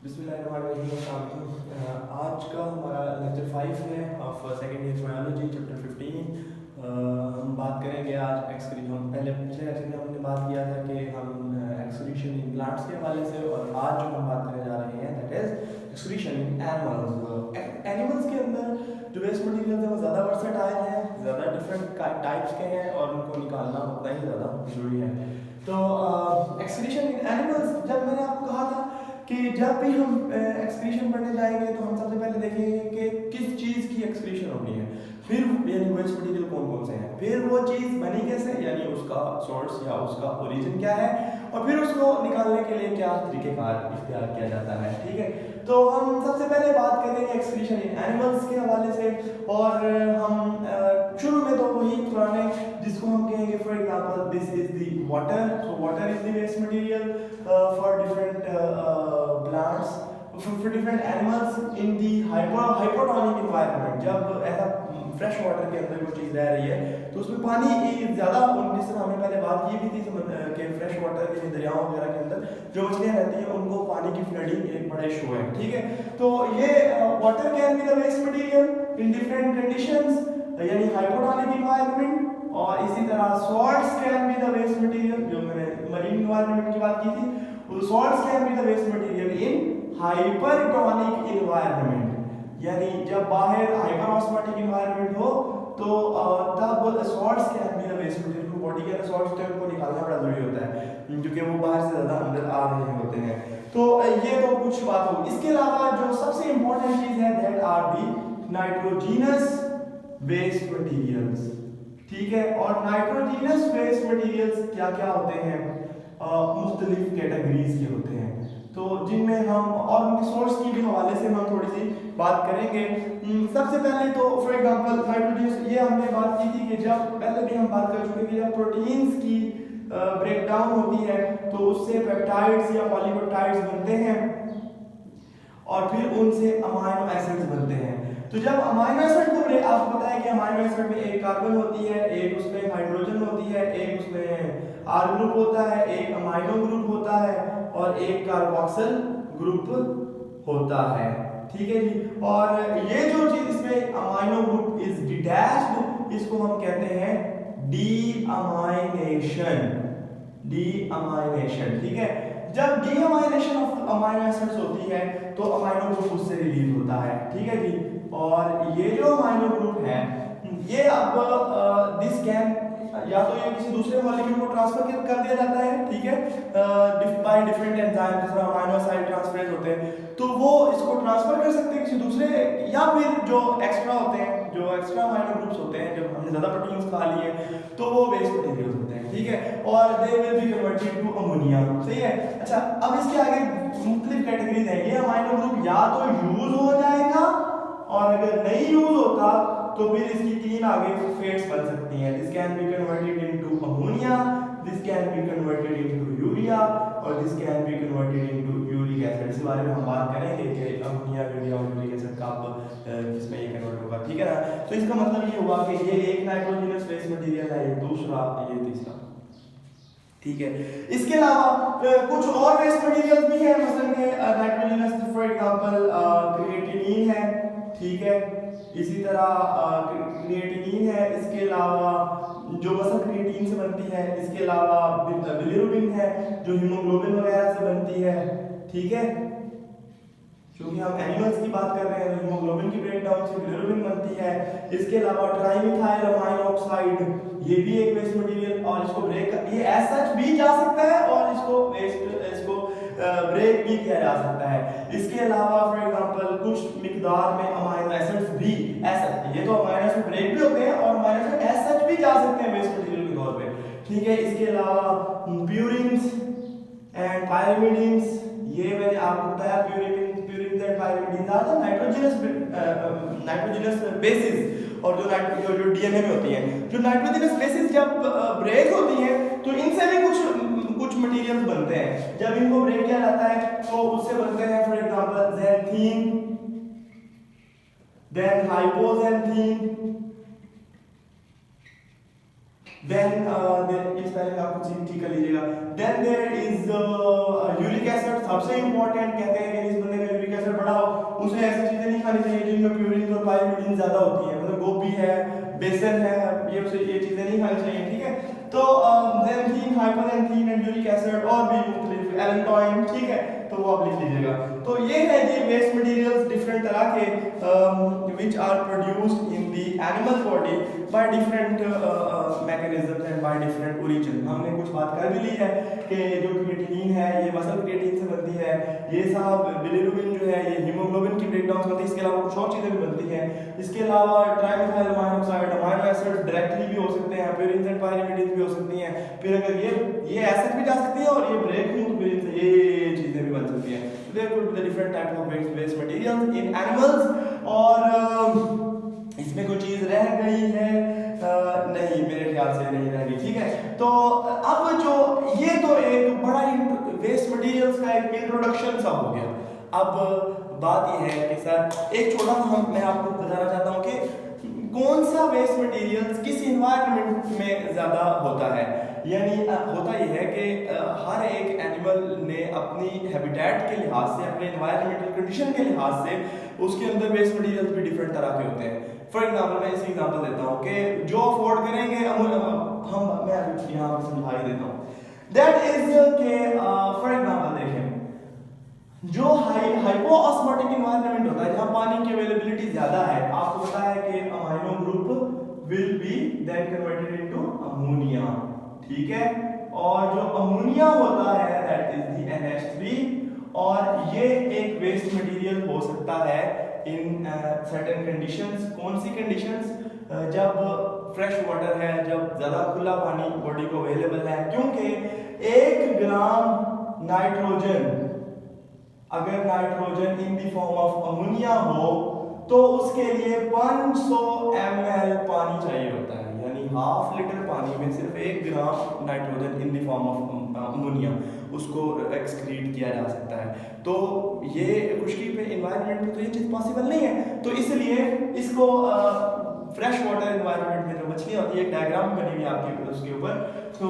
बिस्मिल्लाहिर्रहमानिर्रहीम। आज का हमारा लेक्चर 5 है of second year biology chapter 15। हम बात करेंगे आज एक्सक्रीशन। हम पहले पिछले लेक्चर में हमने बात किया था कि हम एक्सक्रीशन इन प्लांट्स के हवाले से, और आज जो हम बात करने जा रहे हैं that is excretion in animals. Animals के अंदर जो वेस्ट मटीरियल है वो ज़्यादा वर्सेटाइल है, ज़्यादा डिफरेंट टाइप्स के हैं और उनको निकालना उतना ही ज़्यादा ज़रूरी है। तो एक्सक्रीशन इन एनिमल्स, जब मैंने आपको कहा था कि जब भी हम एक्सक्रीशन पढ़ने जाएंगे तो हम सबसे पहले देखेंगे कि किस चीज़ की एक्सक्रीशन होनी है, फिर यानी वेस्ट मटीरियल कौन कौन से हैं, फिर वो चीज़ बनी कैसे, यानी उसका सोर्स या उसका ओरिजिन क्या है, और फिर उसको निकालने के लिए क्या तरीक़ेकार इख्तियार किया जाता है। ठीक है, तो हम सबसे पहले बात करेंगे एक्सक्रीशन इन एनिमल्स के हवाले से। और हम शुरू में तो वही पुराने जिसको हम कहेंगे, for example this is the water. So water is the waste material for different plants, for different animals in the hypotonic environment। जब ऐसा फ्रेश वाटर के अंदर कोई चीज़ रह रही है तो उसमें पानी ज़्यादा, जिस तरह हमने पहले बात की भी थी कि फ्रेश वाटर के दरियाओं वगैरह के अंदर जो मछलियाँ रहती हैं उनको पानी की फ्लडिंग एक बड़ा इशू है। ठीक है, तो ये water can be the waste material in different conditions, यानी हाइपोटोनिक इन्वायरमेंट। और इसी तरह salts can be the waste material, जो मैंने मरीन इन्वायरमेंट की बात की थी, salts can be the waste material in hypertonic environment, यानी जब बाहर हाइपरऑस्मोटिक इन्वायरमेंट हो तो तब salts can be the waste material. Body के अंदर सॉल्ट्स थे उनको निकालना बड़ा जरूरी होता है क्योंकि वो बाहर से ज़्यादा अंदर आ रहे होते हैं। तो ये तो कुछ बात होगी। इसके अलावा जो सबसे इंपॉर्टेंट चीज़ है that are the nitrogenous waste materials. ठीक है, और नाइट्रोजीनस वेस्ट मटीरियल्स क्या क्या होते हैं, मुख्तलिफ कैटेगरीज के होते हैं, तो जिनमें हम और उनके सोर्स की भी हवाले से हम थोड़ी सी बात करेंगे। सबसे पहले तो फॉर एग्जांपल नाइट्रोजन, ये हमने बात की थी कि जब पहले भी हम बात कर चुके कि जब प्रोटीन्स की ब्रेकडाउन होती है तो उससे पेप्टाइड्स या पॉलीपेप्टाइड्स बनते हैं और फिर उनसे अमाइनो एसिड्स बनते हैं। तो जब अमाइनो एसिड को आपको पता है कि अमाइनो एसिड में एक कार्बन होती है, एक उसमें हाइड्रोजन होती है, एक उसमें आर ग्रुप होता है, एक अमाइनो ग्रुप होता है और एक कार्बोक्सिल ग्रुप होता है। ठीक है जी, और ये जो चीज इसमें अमाइनो ग्रुप इज डिटैच्ड, इसको हम कहते हैं डीअमाइनेशन। डीअमाइनेशन, ठीक है, जब डीअमाइनेशन ऑफ अमाइनो एसिड्स होती है तो अमाइनो ग्रुप उससे रिलीज होता है। ठीक है जी, और ये जो अमाइनो ग्रुप है ये अब दिस कैन, या तो ये किसी दूसरे मॉलिक्यूल को ट्रांसफर कर दिया जाता है, ठीक है, बाय डिफरेंट एंजाइम, जैसे अमाइनो एसिड ट्रांसफरेज होते हैं तो वो इसको ट्रांसफर कर सकते हैं किसी दूसरे, या फिर जो एक्स्ट्रा होते हैं, जो एक्स्ट्रा अमाइनो ग्रुप्स होते हैं, जब हमने ज़्यादा प्रोटीन्स खा लिए तो वो वेस्ट मटीरियल होते हैं। ठीक है, और they will be converted to ammonia. सही है, अच्छा, अब इसके आगे मुख्तलिफ कैटेगरीज हैं। ये अमाइनो ग्रुप या तो यूज हो जाएगा और अगर नहीं यूज होता तो फिर इसकी तीन आगे फेट्स बन सकती हैं। This can be converted into ammonia, this can be converted into urea और this can be converted into uric acid. इस बारे में हम बात करेंगे कि अमोनिया, यूरिया और यूरिक एसिड कब किसमें ये कन्वर्ट होगा। ठीक है ना, तो इसका मतलब ये हुआ कि ये एक नाइट्रोजनस वेस्ट मटीरियल है, ये दूसरा, ये तीसरा। ठीक है, इसके अलावा कुछ और वेस्ट मटीरियल्स भी हैं, मसलन के नाइट्रोजनस, फॉर एग्जांपल क्रिएटिनिन है। ठीक है, इसी तरह क्रिएटिनिन है, इसके अलावा जो मसल क्रिएटिन से बनती है, इसके अलावा बिलिरुबिन है जो हीमोग्लोबिन वगैरह से बनती है। ठीक है, क्योंकि हम एनिमल्स की बात कर रहे हैं तो हीमोग्लोबिन की ब्रेकडाउन से बिलिरुबिन बनती है। इसके अलावा ट्राइमिथाइल अमाइनो ऑक्साइड, ये भी एक वेस्ट मटीरियल, और इसको ब्रेक, ये एज सच भी जा सकता है और इसको ब्रेक भी किया जा सकता है। इसके अलावा फॉर एग्जांपल कुछ मिकदार में अमाइनो एसिड्स भी ऐसा, ये तो अमाइनो एसिड ब्रेक भी होते हैं और अमाइनो एसिड एज सच भी जा सकते हैं वेस्ट मटीरियल के तौर पे। ठीक है, इसके अलावा प्यूरिन्स एंड पायरिमिडीन्स, ये मैंने आपको बताया, purines and pyrimidines are the nitrogenous bases, और जो डीएनए में होती हैं, जो नाइट्रोजनस बेसिस जब ब्रेक होती हैं तो इनसे भी कुछ मटेरियल्स बनते हैं। जब इनको ब्रेक किया जाता है तो उससे बनते हैं for example xanthine, then hypoxanthine, then इस स्पेलिंग आपको ठीक कर लीजिएगा। Then there is uric acid, सबसे इंपॉर्टेंट, कहते हैं कि इस बंदे उसे ऐसी चीजें नहीं खानी चाहिए जिनमें प्यूरिन और पाइरिमिडीन ज्यादा होती है, मतलब गोभी है, बेसन है, उसे ये चीजें नहीं खानी चाहिए, ठीक है। तो ज़ैंथीन, हाइपोज़ैंथीन एंड यूरिक एसिड और भी मुख्तलिफ एलेंटोइन, ठीक है, तो वो आप लिख लीजिएगा। तो ये है जी वेस्ट मटेरियल्स डिफरेंट तरह के which are produced in the animal body by different mechanisms and by different origin. हमने कुछ बात कर भी ली है कि जो क्रिएटिनिन है ये मसल क्रिएटिन से बनती है, ये साहब बिलिरुबिन जो है ये हीमोग्लोबिन की ब्रेकडाउन से बनती है, इसके अलावा कुछ और चीजें भी बनती हैं। इसके अलावा trimethyl amino oxide, amino acids directly भी हो सकते हैं, प्यूरिन्स एंड पाइरिमिडीन्स भी हो सकती हैं, फिर अगर ये एसिड भी जा सकती है और ये ब्रेक हुई तो फिर इनसे ये चीजें भी बन सकती हैं। So there could be the different type of waste materials in animals। और इसमें कोई चीज रह गई है? नहीं, मेरे ख्याल से नहीं रह गई, ठीक है। तो अब जो ये तो एक बड़ा वेस्ट मटेरियल्स का एक इंट्रोडक्शन सा हो गया। अब बात ये है कि सर एक छोटा सा मैं आपको बताना चाहता हूँ कि कौन सा वेस्ट मटेरियल्स किस इन्वायरमेंट में ज़्यादा होता है। यानी होता ये है कि हर एक एनिमल ने अपनी हैबिटेट के लिहाज से, अपने इन्वायरमेंटल कंडीशन के लिहाज से उसके अंदर वेस्ट मटेरियल्स भी डिफरेंट तरह के होते हैं। फॉर एग्जांपल मैं इसी एग्जांपल देता हूँ कि जो अफोर्ड करेंगे मैं यहाँ समझा ही देता हूँ। दैट इज के फॉर एग्जांपल देखें, जो हाइपोऑस्मोटिक इन्वायरमेंट होता है जहाँ पानी की अवेलेबिलिटी ज्यादा है, आपको पता है कि amino group will be then converted into ammonia, ठीक है। और जो अमोनिया होता है दैट इज द NH3, और ये एक वेस्ट मटेरियल हो सकता है इन सर्टेन कंडीशंस। कौन सी कंडीशंस? जब फ्रेश वाटर है, जब ज्यादा खुला पानी बॉडी को अवेलेबल है, क्योंकि 1 ग्राम नाइट्रोजन, अगर nitrogen in the form of ammonia हो तो उसके लिए 500 ml पानी चाहिए होता है, यानी ½ लीटर पानी में सिर्फ 1 gram nitrogen in the form of ammonia उसको एक्सक्रीट किया जा सकता है। तो ये खुशकी पे इन्वायरमेंट में तो ये चीज़ पॉसिबल नहीं है, तो इसलिए इसको फ्रेश वाटर इन्वायरमेंट में जो मछलियाँ होती है, एक डायग्राम बनी हुई आपके उसके ऊपर, तो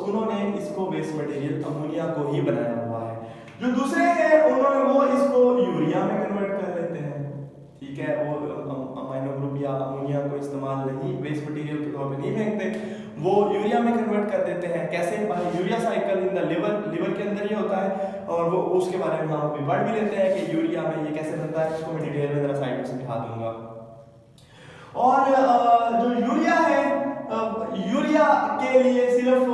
उन्होंने इसको वेस्ट मटेरियल अमोनिया को ही बनाया हुआ है। जो दूसरे हैं उन्होंने वो इसको यूरिया में कन्वर्ट कर लेते हैं, ठीक है। वो अमाइनो ग्रुप या अमोनिया को इस्तेमाल नहीं, वेस्ट मटेरियल के तौर पे नहीं फेंकते, वो यूरिया में कन्वर्ट कर देते हैं। कैसे? Urea cycle in the liver के अंदर ये होता है, और वो उसके बारे में हम अभी पढ़ भी लेते हैं कि यूरिया में ये कैसे बनता है, इसको मैं डिटेल में जरा साइड में समझा दूंगा। और जो यूरिया है, यूरिया के लिए सिर्फ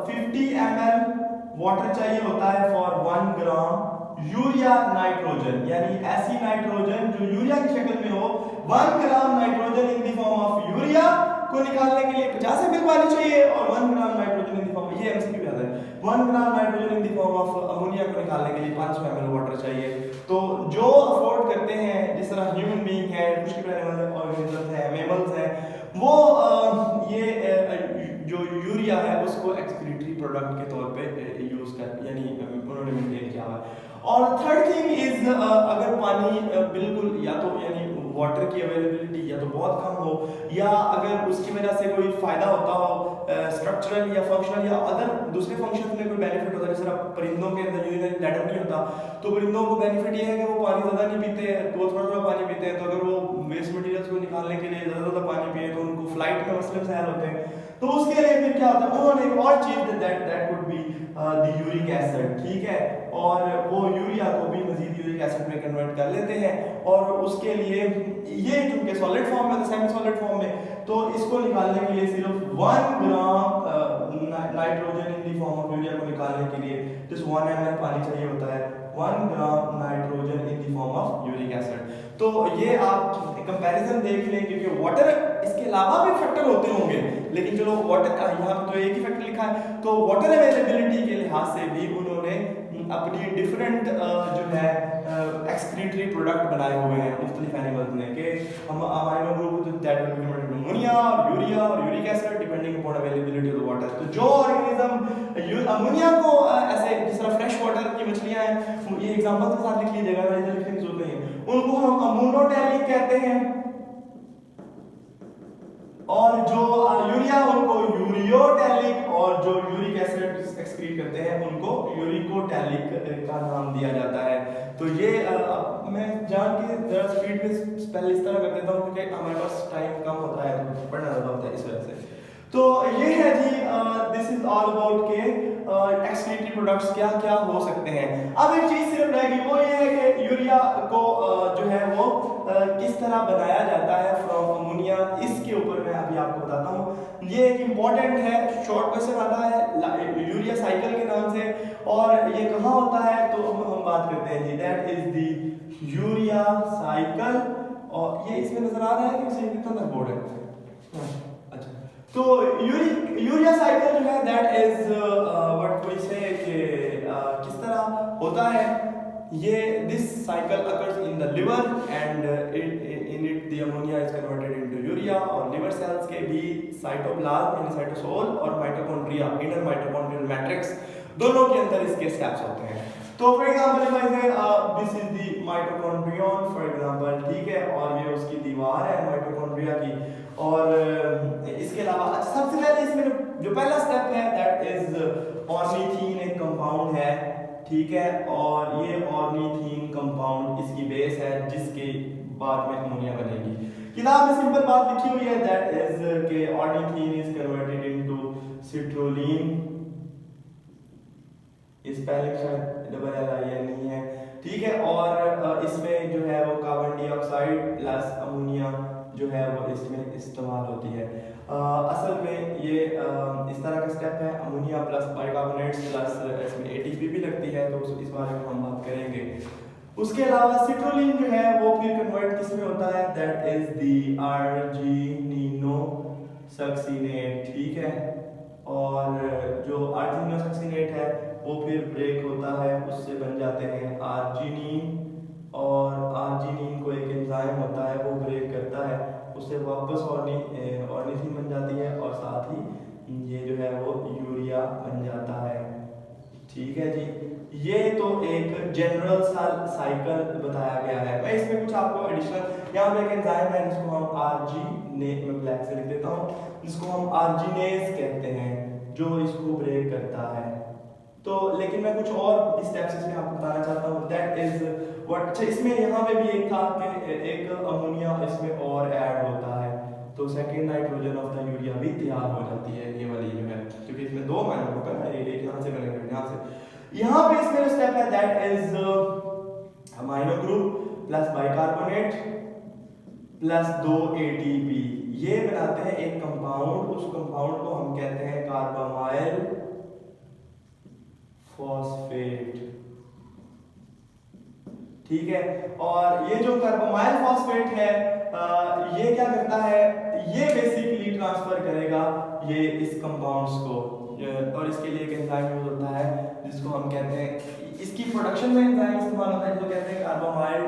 50 ml वाटर चाहिए होता है फॉर 1 ग्राम यूरिया नाइट्रोजन, यानी ऐसी नाइट्रोजन जो यूरिया की शक्ल में हो। 1 gram nitrogen in the form of urea को निकालने के लिए 50 ml पानी चाहिए, और 1 gram nitrogen in the form, ये एमसीक्यू याद है, 1 gram nitrogen in the form of ammonia को निकालने के लिए 500 ml वाटर चाहिए। तो जो अफोर्ड करते हैं, जिस तरह ह्यूमन बीइंग है, कुछ के ऑर्गेनिजम्स हैं, मैमल्स हैं, वो ये जो यूरिया है उसको एक्सक्रीटरी प्रोडक्ट के तौर पे यूज कर, यानी उन्होंने मेंटेन किया हुआ है। और थर्ड थिंग इज, अगर पानी बिल्कुल या तो यानी वाटर की अवेलेबिलिटी या तो बहुत कम हो, या अगर उसकी वजह से कोई फायदा होता हो स्ट्रक्चरल या फंक्शनल या अदर दूसरे फंक्शन में कोई बेनिफिट होता है, जैसे परिंदों के अंदर यूरिनरी ब्लैडर नहीं होता, तो परिंदों को बेनिफिट ये है कि वो पानी ज़्यादा नहीं पीते, वो थोड़ा थोड़ा पानी पीते हैं, तो अगर वो वेस्ट मटेरियल्स को निकालने के लिए ज़्यादा पानी पिए तो उनको फ्लाइट में मसले मसाइल होते हैं। तो उसके लिए फिर क्या होता है, उन्होंने एक और चीज़ that could be the uric acid, ठीक है, और वो यूरिया को भी मजीद यूरिक एसिड में कन्वर्ट कर लेते हैं, और उसके लिए ये चूंकि सॉलिड फॉर्म में, सेमी सॉलिड फॉर्म में, तो इसको निकालने के लिए सिर्फ 1 gram nitrogen in the form of urea को निकालने के लिए जस्ट 1 ml पानी चाहिए होता है, 1 gram nitrogen in the form of uric acid. तो ये आप कंपैरिजन देख लें, क्योंकि वाटर इसके अलावा भी फैक्टर होते होंगे, लेकिन चलो वाटर यहाँ पे तो एक ही फैक्टर लिखा है, तो वाटर अवेलेबिलिटी के लिहाज से भी उन्होंने अपनी डिफरेंट जो है एक्सक्रीटरी प्रोडक्ट बनाए हुए हैं मुख्तलिफ एनिमल्स ने, कि हम amino group that will be converted to ammonia और यूरिया और uric acid depending upon availability of the water. तो जो ऑर्गेनिज्म अमोनिया को ऐसे जिस तरह फ्रेश वाटर की मछलियां हैं, ये एग्जांपल के साथ लिख लीजिएगा, इधर लिखने की जरूरत नहीं है, उनको हम अमोनोटेलिक कहते हैं, और जो यूरिया उनको यूरियोटैलिक, और जो यूरिक एसिड एक्सक्रीट करते हैं उनको यूरिकोटैलिक का नाम दिया जाता है। तो ये मैं जान के जरा स्पीड में पहले इस तरह कर देता हूँ क्योंकि हमारे पास टाइम कम होता है तो पढ़ना ज़्यादा होता है इस वजह से। तो ये है जी, दिस इज ऑल अबाउट के एक्सक्रीटरी प्रोडक्ट्स क्या क्या हो सकते हैं। अब एक चीज सिर्फ रहेगी, वो ये है कि यूरिया को जो है वो किस तरह बनाया जाता है फ्रॉम अमोनिया। इसके ऊपर मैं अभी आपको बताता हूँ। ये एक इम्पॉर्टेंट है, शॉर्ट क्वेश्चन आता है यूरिया साइकिल के नाम से, और ये कहाँ होता है तो हम बात करते हैं जी, that is the urea cycle. और ये इसमें नजर आ रहा है कि कितना तक बोर्ड है। अच्छा, तो यूरिया साइकिल जो है दैट इज व्हाट वी से कि किस तरह होता है ये। This cycle occurs in the liver and in it the ammonia is converted into urea. और लिवर सेल्स के भी साइटोप्लाज्म यानी साइटोसोल और माइटोकॉन्ड्रिया इनर माइटोकॉन्ड्रियल मैट्रिक्स दोनों के अंदर इसके स्टेप्स होते हैं। तो फॉर एग्जांपल इफ आई से this is the mitochondrion for example, ठीक है, और ये उसकी दीवार है माइटोकॉन्ड्रिया की। और इसके अलावा सबसे पहले इसमें जो पहला स्टेप है दैट इज ऑर्निथीन, एक कंपाउंड है, ठीक है, और ये ऑर्निथीन कंपाउंड इसकी बेस है जिसके बाद में अमोनिया बनेगी। किताब में सिंपल बात लिखी हुई है दैट इज के ornithine is converted into citrulline. इस पहले शायद डबल एल आई एन नहीं है, ठीक है, और इसमें जो है वो कार्बन डाइऑक्साइड प्लस अमोनिया जो है वो इसमें इस्तेमाल होती है। असल में ये इस तरह का स्टेप है, अमोनिया प्लस बाइकार्बोनेट्स प्लस इसमें एटीपी भी लगती है, तो इस बारे में हम बात करेंगे। उसके अलावा सिट्रोलिन जो है वो फिर कन्वर्ट किस में होता है, दैट इज द आर्जिनिनो सक्सिनेट, ठीक है, और जो आर्जिनिनो सक्सिनेट है वो फिर ब्रेक होता है, उससे बन जाते हैं आर्जिनिन, और आर्जिनिन को एक एंजाइम होता है वो ब्रेक करता है, उससे वापस ऑर्निथीन बन जाती है, और साथ ही ये जो है वो यूरिया बन जाता है, ठीक है जी। ये तो एक जनरल सा साइकिल बताया गया है। मैं इसमें कुछ आपको एडिशनल, यहाँ पे एक एंजाइम है जिसको हम आर्जिनेज, मैं ब्लैक से लिख देता हूँ, जिसको हम आर्जिनेज कहते हैं जो इसको ब्रेक करता है। तो लेकिन मैं कुछ और स्टेप्स इसमें आपको बताना चाहता हूँ, दैट इज व्हाट। अच्छा, इसमें यहाँ पे भी एक था कि एक अमोनिया इसमें और ऐड होता है, तो second nitrogen of the urea भी तैयार हो जाती है, ये वाली जो है, क्योंकि इसमें दो अमाइनो ग्रुप है ना, एक यहाँ से बनेगा यहाँ से। यहाँ पे इसमें जो स्टेप है that is amino group plus bicarbonate plus 2 ATP, ये बनाते हैं एक कंपाउंड। उस कंपाउंड को हम कहते हैं कार्बामाइल फॉस्फेट, ठीक है। और ये जो कार्बामाइल फॉस्फेट है ये क्या करता है, ये बेसिकली ट्रांसफर करेगा ये इस कंपाउंड्स को, और इसके लिए एक एंजाइम यूज होता है जिसको हम कहते हैं, इसकी प्रोडक्शन में एंजाइम इस्तेमाल होता है जिसको कहते हैं कार्बामाइल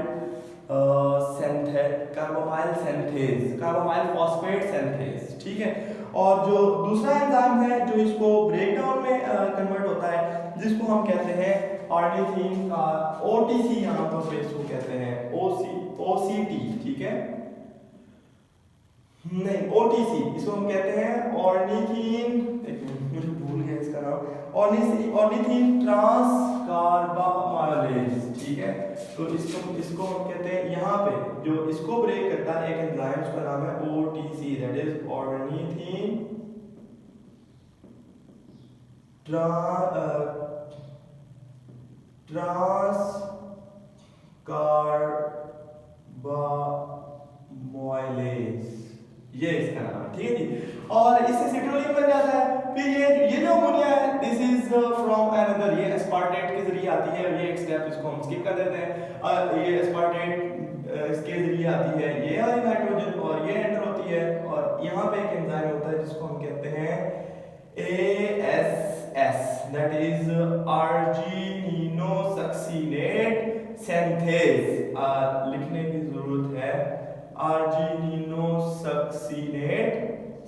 सिंथेज, कार्बामाइल फॉस्फेट सिंथेज, ठीक है। और जो दूसरा एंजाइम है जो इसको ब्रेकडाउन में कन्वर्ट होता है जिसको हम कहते हैं ऑर्निथीन का ओटीसी, यहाँ पर इसको कहते हैं ओसीटी, ठीक है, नहीं ओटीसी, इसको हम कहते हैं ऑर्निथीन, एक मिनट मुझे भूल गया इसका नाम, ऑर्निथीन ट्रांस कार्बामाइलेज, ठीक है। तो इसको हम कहते हैं, यहाँ पे जो इसको ब्रेक करता है एक एंजाइम, उसका नाम है OTC, that is ornithine transcarbamylase, ये इसका नाम है, ठीक है जी। और इससे सिट्रोलिन बन जाता है। फिर ये जो अमोनिया है दिस इज फ्रॉम अनदर, ये एस्पार्टेट के जरिए आती है, ये एक स्टेप इसको हम स्किप कर देते हैं। ये एस्पार्टेट इसके जरिए आती है, ये वाली नाइट्रोजन, और ये एंटर होती है, और यहाँ पे एक एंजाइम होता है जिसको हम कहते हैं ASS, that is argininosuccinate synthase, लिखने की जरूरत है, आर्जिनिनो सक्सिनेट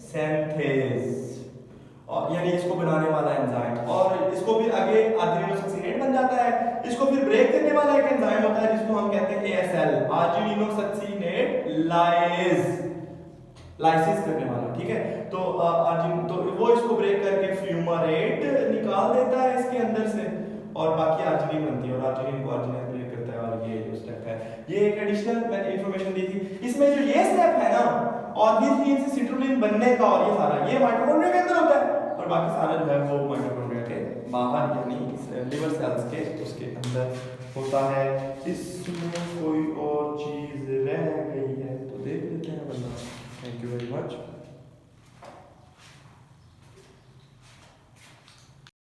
सिंथेज, और यानी इसको बनाने वाला एंजाइम, और इसको फिर आगे आर्जिनिनो सक्सिनेट बन जाता है। इसको फिर ब्रेक करने वाला एक एंजाइम होता है जिसको हम कहते हैं ASL, आर्जिनिनो सक्सिनेट लाइज, लाइसिस करने वाला, ठीक है। तो अर्जिन तो वो इसको ब्रेक करके फ्यूमारेट निकाल देता है इसके अंदर से, और बाकी अर्जिनिन बनती है, और अर्जिनिन को अर्जिनिन ब्रेक करता है, और ये जो स्टेप है, ये एक एडिशनल मैंने इंफॉर्मेशन दी थी। इसमें जो ये स्टेप है ना ऑर्निथीन से सिट्रुलिन बनने का, और ये सारा ये माइटोकॉन्ड्रिया के अंदर होता है, और बाकी सारा जो है वो माइटोकॉन्ड्रिया के बाहर यानी लिवर सेल्स के उसके अंदर होता है। इसमें कोई और चीज रह गई